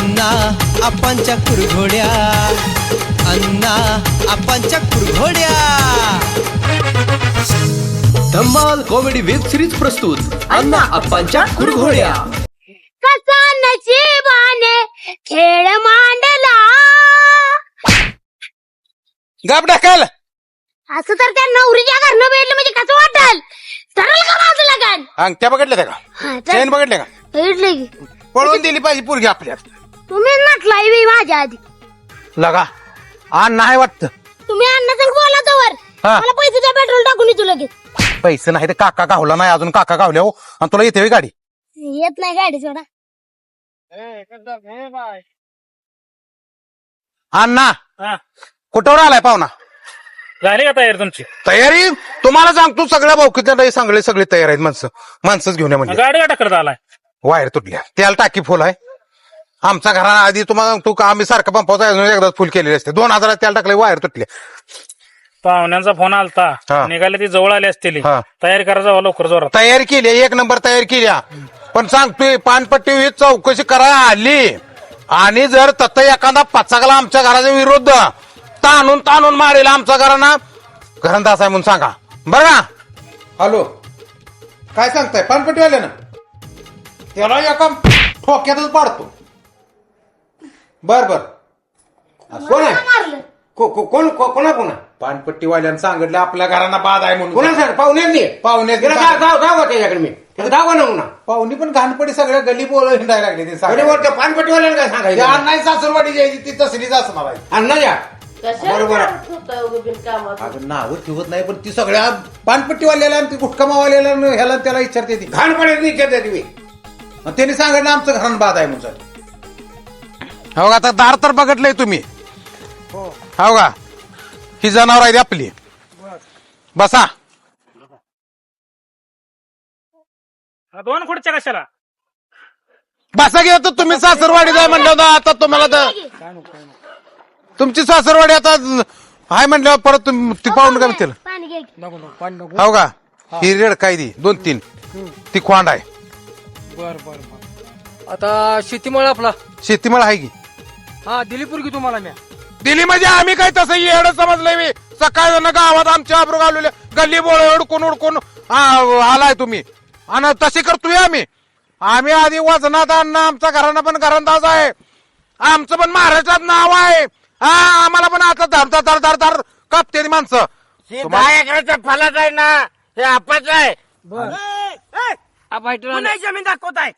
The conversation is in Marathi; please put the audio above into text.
अण्णा आपांच्या कुरघोड्या, अण्णा आपांच्या कुरघोड्या. धम्माल कॉमेडी वेब सिरीज प्रस्तुत अण्णा आपांच्या कुरघोड्या. कसा नशिबाने खेळ मांडला. गाप ढकल. असं तर त्या नवरीच्या घरनं भेटलं म्हणजे कसं वाटल. सरळ का माझं लगन. अंगठ्या बघितल्या का? हा, तर चैन बघितल्या का? भेटलं की. पळवून दिली पाहिजे पोरगी आपल्या. तुम्ही नटलाय बी माझ्या आधी. लगा आण नाही वाटत. तुम्ही अण्णा संग बोला तोवर. हा. मला पैसे द्या, पेट्रोल टाकून येतो लगेच. पैसे नाही तर काका गावला नाही अजून. काका गावल्या हो. आणि तुला येते होय गाडी? येत नाही गाडी सोडा. अण्णा हा. कुठवर आलाय पाहुणा? झाली का तयारी तुमची? तयारी तुम्हाला सांगतो सगळ्या भाऊकीतल्या नाही सगळी तयार आहेत. माणसंच घेऊन या म्हणजे. गाडी का टक्कर आलाय? वायर तुटल्या त्याला टाकी फुल आहे. आमच्या घरा आधी तुम्हाला सांगतो का आम्ही सारखं पंपाचा एकदाच फुल केलेले असते. 2000 त्याला टाकले वायर तुटले. पाहुण्यांचा फोन आलता. हा. निघाले ती जवळ आली असतील. हा. तयारी करा जावा लवकर जोरात. तयारी केली एक नंबर तयारी केल्या. पण सांगतोय पानपट्टी ही चौकशी करायला आली आणि जर तत एखादा पचाकला आमच्या घराचा विरोध ताणून मारेल आमच्या घराना घरंदाज आहे म्हणून सांगा बरं का? हॅलो काय सांगताय पानपट्टीवाल्यानं? त्याला एका ठोक्यातच पाडतो. बर कोण आहे? मारलं. कोणा पानपट्टीवाल्यानं सांगितलं आपल्या घरांना बाद आहे म्हणून. कोणा सांग? पाहुण्यानी त्याच्याकडे मी पाहुणी पण घाणपडी सगळ्या गली बोल हिंडायला लागले. ते पानपट्टीवाल्यानं काय सांगायचं? नाही सासूरवाडी जी ती तसलीच असणार आहे. अण्णा द्या बरोबर. अगं नावं ठेवत नाही पण ती सगळ्या पानपट्टीवाल्याला ती गुटखामावाल्याला ह्याला त्याला विचारते. ती घाणपडी विचारते तुम्ही. त्यांनी सांगितलं आमचं घरान बाद आहे म्हणून. हो आता दार तर बघितलंय तुम्ही. हो का? ही जनावर आहे आपली. बसा. दोन खुर्च्या कशाला? बसा घ्या तर तुम्ही सासरवाडी जाय म्हणलं होतं. आता तुम्हाला तर तुमची सासरवाडी आता हाय म्हणल्यावर परत ती पाहून का म्हणतील. पाणी घे की. हो का? ही रेड काय दी 2-3 ती खोंड आहे. बर आता शेतीमाळ आपला शेतीमाळ आहे की? हा दिली पोरगी तुम्हाला मी. दिली म्हणजे आम्ही काय तसं येडं समजलंय मी. सकाळ गावात आमच्या आबरू घालवल्या गल्ली बोळ उडकून आलाय तुम्ही आणि तशी करतोय आम्ही आधी वजनात आणणं. आमच्या घरानं पण घरंदाज आहे. आमचं पण महाराष्ट्रात नाव आहे. हा आम्हाला पण आता धर कापते माणसं. 10 एकराच्या फलात आहे ना हे आपाच आहे. बर जमीन दाखवत आहे.